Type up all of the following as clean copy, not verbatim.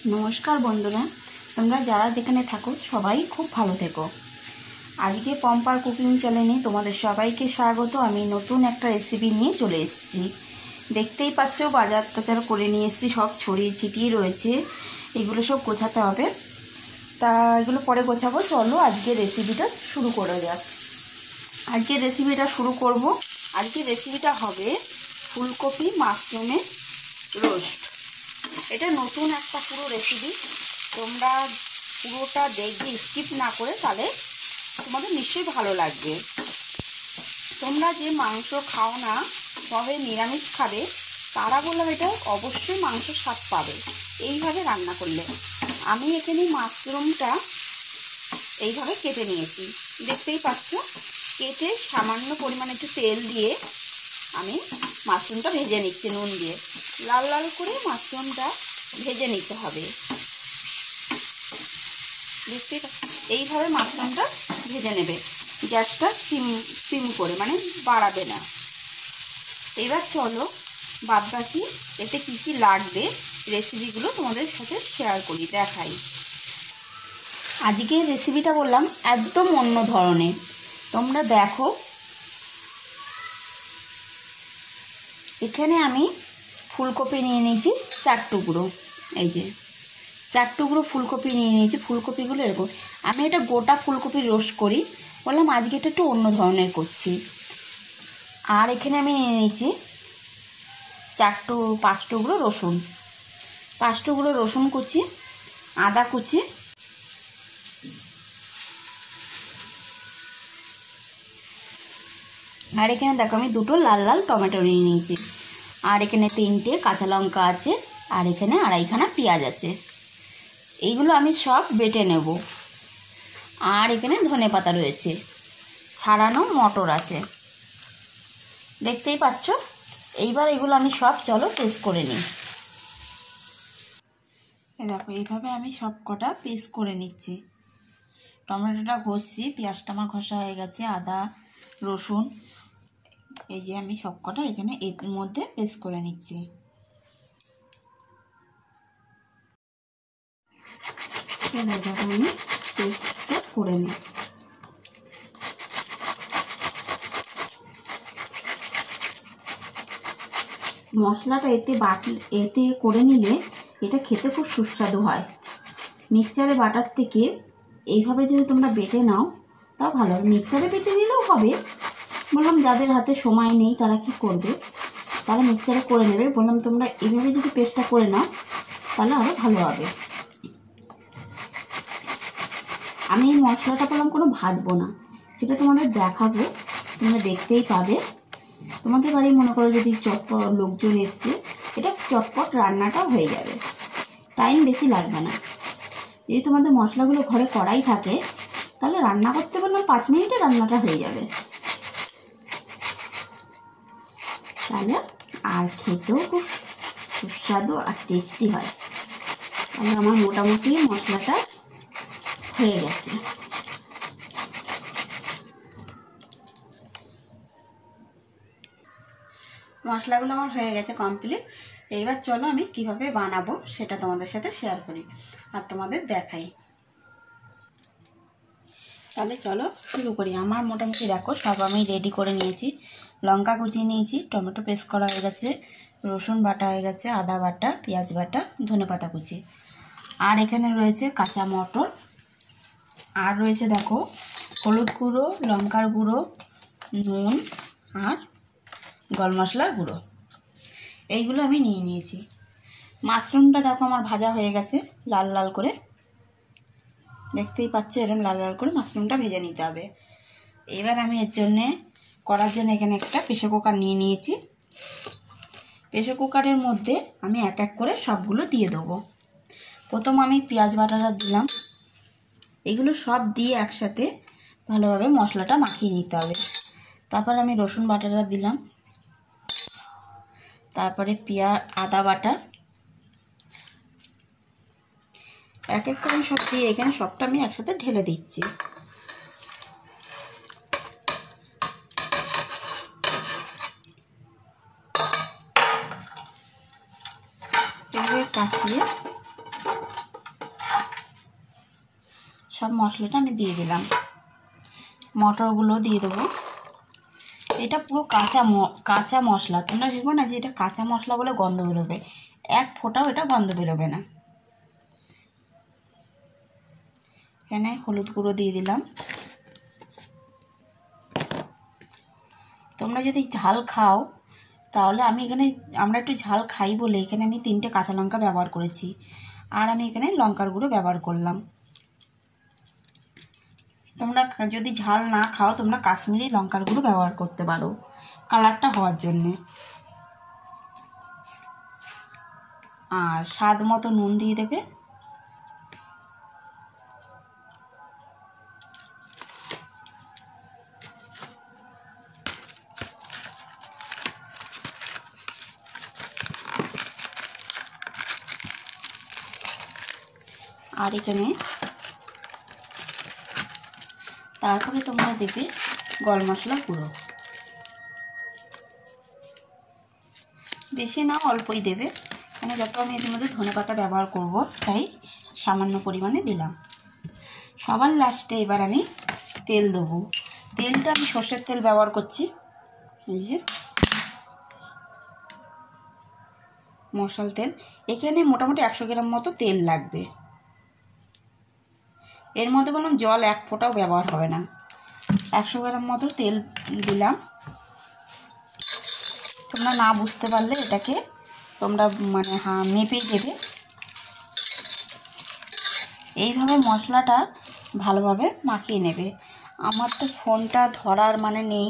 নমস্কার বন্ধুরা, তোমরা যারা যেখানে থাকো সবাই খুব ভালো থেকো। আজকে পম্পার কুকিং চ্যানেলে তোমাদের সবাইকে স্বাগত। আমি নতুন একটা রেসিপি নিয়ে চলে এসেছি। দেখতেই পাচ্ছ বাজার টাজার করে নিয়ে এসেছি, সব ছড়িয়ে ছিটিয়ে রয়েছে। এগুলো সব গোছাতে হবে, তা এগুলো পরে গোছাবো। চলো আজকে রেসিপিটা শুরু করা যাক। আজকে রেসিপিটা শুরু করব। আজকে রেসিপিটা হবে ফুলকপি মাশরুমের রোস্ট। এটা নতুন একটা পুরো রেসিপি, তোমরা পুরোটা দেখবে, স্কিপ না করে, তাহলে তোমাদের নিশ্চয়ই ভালো লাগবে। তোমরা যে মাংস খাও না, তবে নিরামিষ খাবে, তারা বললাম এটা অবশ্যই মাংসের স্বাদ পাবে এইভাবে রান্না করলে। আমি এখানে মাশরুমটা এইভাবে কেটে নিয়েছি, দেখতেই পাচ্ছ। কেটে সামান্য পরিমাণে একটু তেল দিয়ে আমি মাশরুমটা ভেজে নিচ্ছি, নুন দিয়ে লাল লাল করে মাশরুমটা ভেজে নিতে হবে। দেখতে এইভাবে মাশরুমটা ভেজে নেবে, গ্যাসটা সিম করে, মানে বাড়াবে না। এবার চলো বাদ বাকি এতে কী কী লাগবে রেসিপিগুলো তোমাদের সাথে শেয়ার করি, দেখাই। আজকের রেসিপিটা বললাম একদম অন্য ধরনের, তোমরা দেখো। এখানে আমি ফুলকপি নিয়ে নিয়েছি 4 টুকরো, এই যে 4 টুকরো ফুলকপি নিয়ে নিয়েছি। ফুলকপিগুলো এরকম, আমি এটা গোটা ফুলকপি রোস্ট করি, বললাম আজকে এটা একটু অন্য ধরনের করছি। আর এখানে আমি নিয়ে নিয়েছি 5 টুকরো রসুন, 5 টুকরো রসুন কুচি, আদা কুচি, আর এখানে দেখো আমি 2টো লাল লাল টমেটো নিয়ে নিয়েছি, আর এখানে 3টে কাঁচা লঙ্কা আছে, আর এখানে 2.5খানা পেঁয়াজ আছে। এইগুলো আমি সব বেটে নেব। আর এখানে ধনেপাতা রয়েছে, ছাড়ানো মটর আছে, দেখতেই পাচ্ছ। এইবার এগুলো আমি সব চলো পেস্ট করে নিই। দেখো এইভাবে আমি সব কটা পেস্ট করে নিচ্ছি। টমেটোটা ঘষছি, পেঁয়াজটা আমার ঘষা হয়ে গেছে, আদা রসুন এই যে আমি সব কটা এখানে এর মধ্যে পেস্ট করে নিচ্ছি। আমি পেস্টটা করে নিই। মশলাটা এতে করে নিলে এটা খেতে খুব সুস্বাদু হয়। মিক্সচারে বাটার থেকে এইভাবে যদি তোমরা বেটে নাও তাও ভালো হবে। মিক্সচারে বেটে নিলেও হবে, বললাম যাদের হাতে সময় নেই তারা কি করবে, তারা মিক্সচারে করে নেবে। বললাম তোমরা এইভাবে যদি পেস্টটা করে নাও তাহলে আরও ভালো হবে। আমি এই মশলাটা বললাম কোনো ভাজবো না, সেটা তোমাদের দেখাবো, তোমরা দেখতেই পাবে। তোমাদের বাড়ি মনে করো যদি চটপট লোকজন এসছে, এটা চটপট রান্নাটা হয়ে যাবে, টাইম বেশি লাগবে না। যদি তোমাদের মশলাগুলো ঘরে কড়াই থাকে তাহলে রান্না করতে বললাম 5 মিনিটে রান্নাটা হয়ে যাবে, তাহলে আর খেতেও খুব সুস্বাদু আর টেস্টি হয়। তাহলে আমার মোটামুটি মশলাটা হয়ে গেছে। মশলাগুলো আমার হয়ে গেছে কমপ্লিট। এইবার চলো আমি কিভাবে বানাবো সেটা তোমাদের সাথে শেয়ার করি আর তোমাদের দেখাই। তাহলে চলো শুরু করি। আমার মোটামুটি দেখো সব আমি রেডি করে নিয়েছি। লঙ্কা কুচিয়ে নিয়েছি, টমেটো পেস্ট করা হয়ে গেছে, রসুন বাটা হয়ে গেছে, আদা বাটা, পেঁয়াজ বাটা, ধনেপাতা কুচি, আর এখানে রয়েছে কাঁচা মটর, আর রয়েছে দেখো হলুদ গুঁড়ো, লঙ্কার গুঁড়ো, নুন আর গরম মশলার গুঁড়ো। এইগুলো আমি নিয়ে নিয়েছি। মাশরুমটা দেখো আমার ভাজা হয়ে গেছে লাল লাল করে, দেখতেই পাচ্ছ এরকম লাল লাল করে মাশরুমটা ভেজে নিতে হবে। এবার আমি করার জন্য এখানে একটা প্রেসার কুকার নিয়ে নিয়েছি। প্রেসার কুকারের মধ্যে আমি এক এক করে সবগুলো দিয়ে দেবো। প্রথম আমি পেঁয়াজ বাটাটা দিলাম, এগুলো সব দিয়ে একসাথে ভালোভাবে মশলাটা মাখিয়ে নিতে হবে। তারপর আমি রসুন বাটাটা দিলাম, তারপরে আদা বাটা, এক এক করে সব দিয়ে এখানে সবটা আমি একসাথে ঢেলে দিচ্ছি। এভাবে কাচিয়ে সব মশলাটা আমি দিয়ে দিলাম। মটরগুলো দিয়ে দেবো। এটা পুরো কাঁচা মশলা, তোমরা ভেবো না যে এটা কাঁচা মশলা বলে গন্ধ বেরোবে, এক ফোঁটাও এটা গন্ধ বেরোবে না। এখানে হলুদ গুঁড়ো দিয়ে দিলাম। তোমরা যদি ঝাল খাও তাহলে আমরা একটু ঝাল খাই বলে এখানে আমি 3টে কাঁচা লঙ্কা ব্যবহার করেছি, আর আমি এখানে লঙ্কার গুঁড়ো ব্যবহার করলাম। তোমরা যদি ঝাল না খাও তোমরা কাশ্মীরি লঙ্কার গুঁড়ো ব্যবহার করতে পারো কালারটা হওয়ার জন্যে। আর স্বাদ মতো নুন দিয়ে দেবে। আর এখানে তারপরে তোমরা দেবে গরম মশলা গুঁড়ো, বেশি না অল্পই দেবে, মানে যত আমি এর মধ্যে ধনেপাতা ব্যবহার করব তাই সামান্য পরিমাণে দিলাম। সবার লাস্টে এবার আমি তেল দেবো। তেলটা আমি সর্ষের তেল ব্যবহার করছি, এই যে মশাল তেল। এখানে মোটামুটি 100 গ্রাম মতো তেল লাগবে। এর মধ্যে বললাম জল এক ফোঁটাও ব্যবহার হবে না। 100 গ্রাম মতো তেল দিলাম। তোমরা না বুঝতে পারলে এটাকে তোমরা মানে মেপে দেবে। এইভাবে মশলাটা ভালোভাবে মাখিয়ে নেবে। আমার তো ফোনটা ধরার মানে নেই,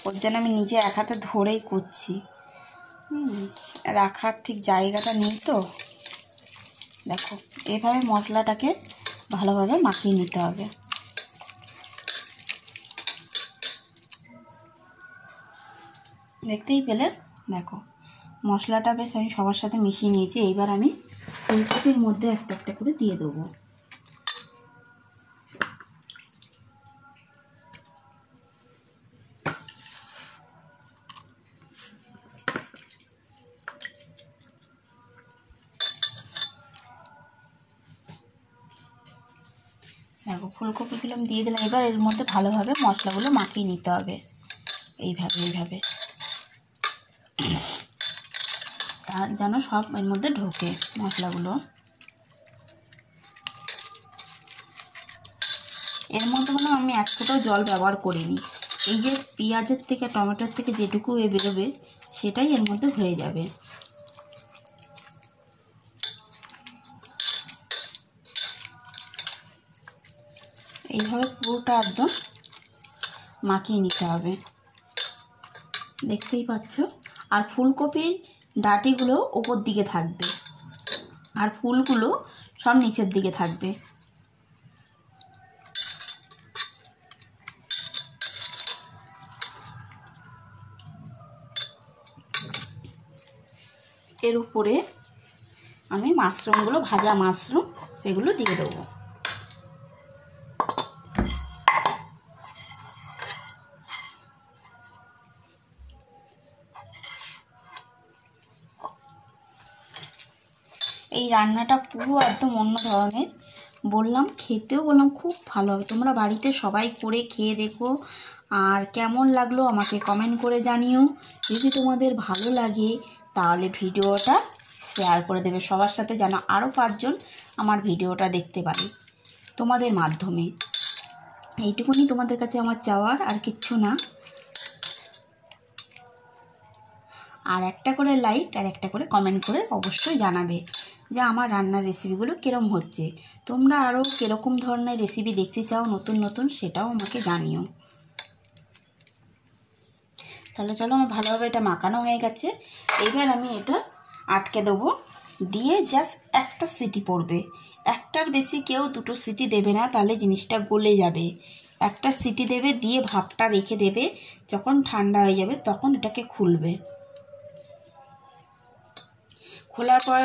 ওর জন্য আমি নিজে এক হাতে ধরেই করছি। রাখার ঠিক জায়গাটা নেই তো। দেখো এইভাবে মশলাটাকে ভালোভাবে মাখিয়ে নিতে হবে। দেখতেই পেলে দেখো মশলাটা বেশ আমি সবার সাথে মিশিয়ে নিয়েছি। এইবার আমি ফুলকপির মধ্যে একটা একটা করে দিয়ে দেবো। দেখো ফুলকপিগুলো আমি দিয়ে দিলাম। এবার এর মধ্যে ভালোভাবে মশলাগুলো মাখিয়ে নিতে হবে, এইভাবে আর যেন সব এর মধ্যে ঢোকে মশলাগুলো। এর মধ্যে আমি এক ফোঁটাও জল ব্যবহার করিনি। এই যে পেঁয়াজের থেকে টমেটোর থেকে যেটুকু বেরোবে সেটাই এর মধ্যে হয়ে যাবে। এইভাবে পুরোটা একদম মাখিয়ে নিতে হবে, দেখতেই পাচ্ছ। আর ফুলকপির ডাঁটিগুলো ওপর দিকে থাকবে আর ফুলগুলো সব নিচের দিকে থাকবে। এর উপরে আমি মাশরুমগুলো, ভাজা মাশরুম সেগুলো দিয়ে দেবো। এই রান্নাটা পুরো একদম অন্য ধরনের, খেতেও বললাম খুব ভালো হবে। তোমরা বাড়িতে সবাই করে খেয়ে দেখো, আর কেমন লাগলো আমাকে কমেন্ট করে জানিও। যদি তোমাদের ভালো লাগে তাহলে ভিডিওটা শেয়ার করে দেবে সবার সাথে, যেন আরও 5 জন আমার ভিডিওটা দেখতে পারে তোমাদের মাধ্যমে। এইটুকুনি তোমাদের কাছে আমার চাওয়ার, আর কিচ্ছু না। আর একটা করে লাইক আর একটা করে কমেন্ট করে অবশ্যই জানাবে যে আমার রান্নার রেসিপিগুলো কীরকম হচ্ছে। তোমরা আরও কীরকম ধরনের রেসিপি দেখতে চাও নতুন নতুন, সেটাও আমাকে জানিও। তাহলে চলো, আমার ভালোভাবে এটা মাখানো হয়ে গেছে। এবার আমি এটা আটকে দেবো, দিয়ে জাস্ট একটা সিটি পড়বে। একটার বেশি কেউ 2টো সিটি দেবে না, তাহলে জিনিসটা গলে যাবে। একটা সিটি দেবে, দিয়ে ভাপটা রেখে দেবে। যখন ঠান্ডা হয়ে যাবে তখন এটাকে খুলবে। খোলার পর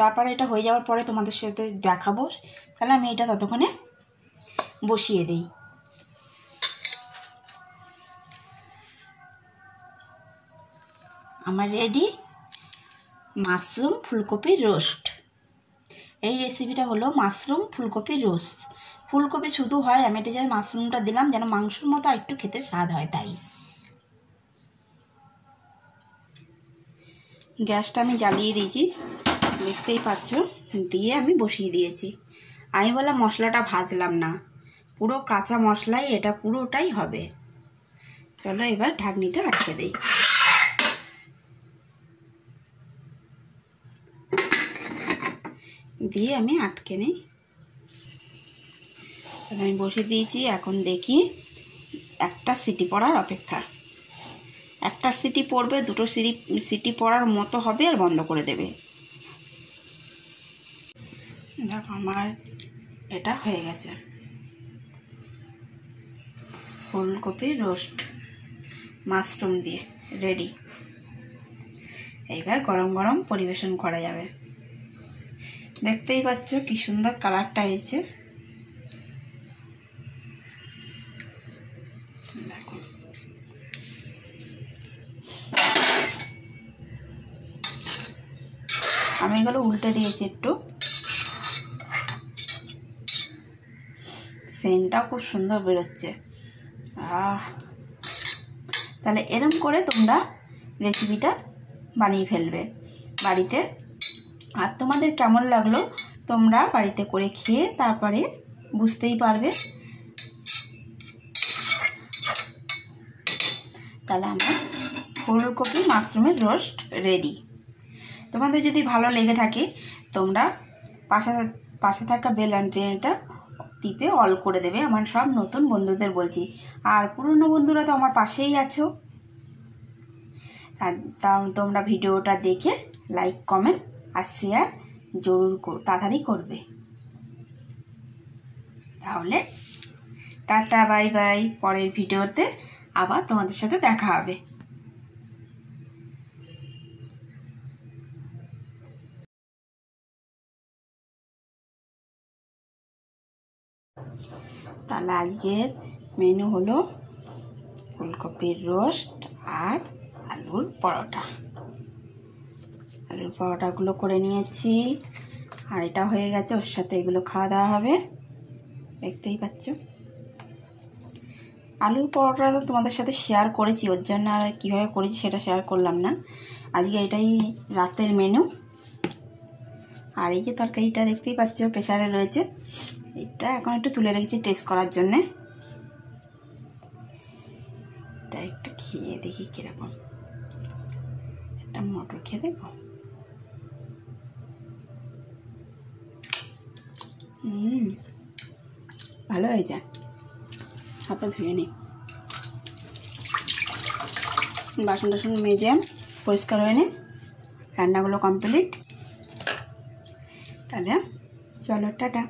তারপরে এটা হয়ে যাওয়ার পরে তোমাদের সাথে দেখাবো। তাহলে আমি এটা ততক্ষণে বসিয়ে দিই। আমার রেডি মাশরুম ফুলকপির রোস্ট। এই রেসিপিটা হলো মাশরুম ফুলকপির রোস্ট। ফুলকপি শুধু হয়, আমি এটা যে মাশরুমটা দিলাম যেন মাংসর মতো আর একটু খেতে স্বাদ হয় তাই। গ্যাসটা আমি জ্বালিয়ে দিয়েছি, দেখতেই পাচ্ছ, দিয়ে আমি বসিয়ে দিয়েছি। আমি বললাম মশলাটা ভাজলাম না, পুরো কাঁচা মশলাই এটা পুরোটাই হবে। চলো এবার ঢাকনিটা আটকে দিই। দিয়ে আমি আটকে নিই। আমি বসে দিয়েছি, এখন দেখি একটা সিটি পড়ার অপেক্ষা। একটা সিটি পড়বে, দুটো সিটি পড়ার মতো হবে আর বন্ধ করে দেবে। দেখো আমার এটা হয়ে গেছে, ফুলকপির রোস্ট মাশরুম দিয়ে রেডি। এইবার গরম গরম পরিবেশন করা যাবে। দেখতেই পাচ্ছ কি সুন্দর কালারটা এসেছে। দেখো আমি এগুলো উল্টে দিয়েছি একটু, সেন্টটাও খুব সুন্দর বেরোচ্ছে। তাহলে এরম করে তোমরা রেসিপিটা বানিয়ে ফেলবে বাড়িতে। আর তোমাদের কেমন লাগলো তোমরা বাড়িতে করে খেয়ে তারপরে বুঝতেই পারবে। তাহলে আমার ফুলকপি মাশরুমের রোস্ট রেডি। তোমাদের যদি ভালো লেগে থাকে তোমরা পাশে থাকা বেল আইকনটা টিপে অল করে দেবে। আমার সব নতুন বন্ধুদের বলছি, আর পুরনো বন্ধুরা তো আমার পাশেই আছো। তা তোমরা ভিডিওটা দেখে লাইক কমেন্ট আর শেয়ার জরুর তাড়াতাড়ি করবে। তাহলে টাটা বাই বাই, পরের ভিডিওতে আবার তোমাদের সাথে দেখা হবে। তাহলে আজকের মেনু হলো ফুলকপির রোস্ট আর আলুর পরোটা। আলুর পরোটাগুলো করে নিয়েছি, আর এটা হয়ে গেছে, ওর সাথে এগুলো খাওয়া দাওয়া হবে। দেখতেই পাচ্ছ আলুর পরোটা তো তোমাদের সাথে শেয়ার করেছি, ওর জন্য আর কীভাবে করেছি সেটা শেয়ার করলাম না। আজকে এটাই রাতের মেনু। আর এই যে তরকারিটা দেখতেই পাচ্ছ প্রেসারে রয়েছে, এটা এখন একটু তুলে রেখেছি টেস্ট করার জন্যে। এটা একটা খেয়ে দেখি কীরকম, একটা মটর খেয়ে দেখবো। ভালো হয়েছে, হাতে ধুয়ে নিই। বাসন টাসন মেজে পরিষ্কার হয়ে নিই, রান্নাগুলো কমপ্লিট। তাহলে চলো টাটা।